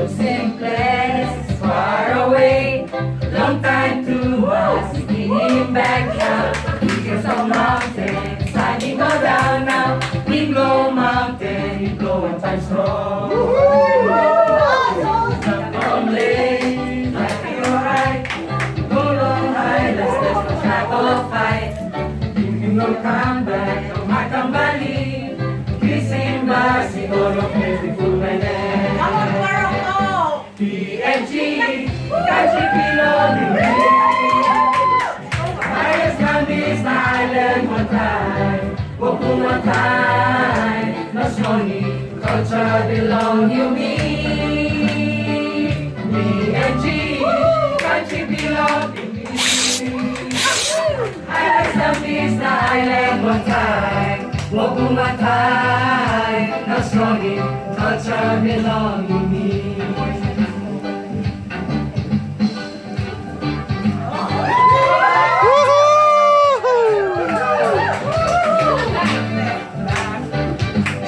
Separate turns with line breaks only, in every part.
simplest, far away. Long time to us, getting back now. Because of mountain, sliding go down now. We blow mountain, we blow one time strong. From late, life be alright. Go long high, let's no shadow of fight. You can go come back, no matter bali. Kissing bars, we go to place before my name. PNG, country below the highest mountains, island one time. Woku one time, no money, culture belong you me. PNG, country belong to me. Highest mountains, island one time. Woku one time, no money, culture belong you me.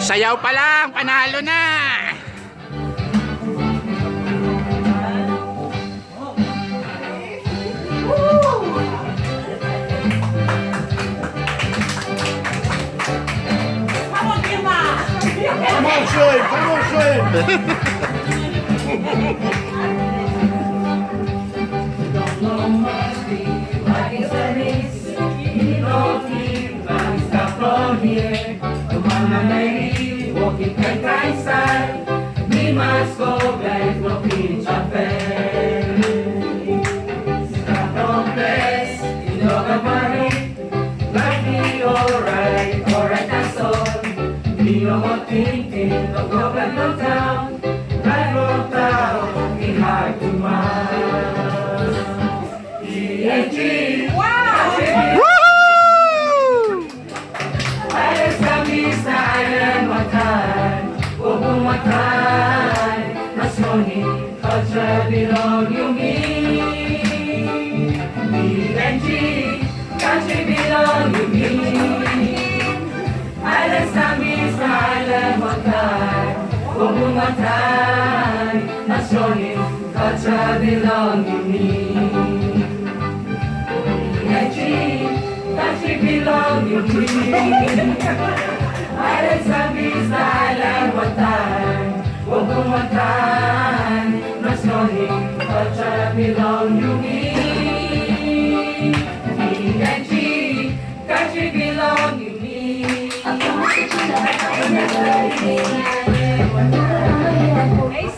Sayaw pa lang, panalo na!
Come on, Shoaib! Come on, Shoaib!
Walking countryside, we must go back, no pinch of fair. Stop on place, you know the money, life be alright, that's all. We know what thinking, no go back, no town, right no town, be hard to mind. ENG, wow! Island one time, open one time. That's money, culture belong you me. PNG, country belong you me. Island Samis, island one time, open one time. That's money, culture belong you me. PNG, country belong you me. Island Samis, island one time. Open one time. No snoring, culture belong you me. PNG, country belong you me. Hey,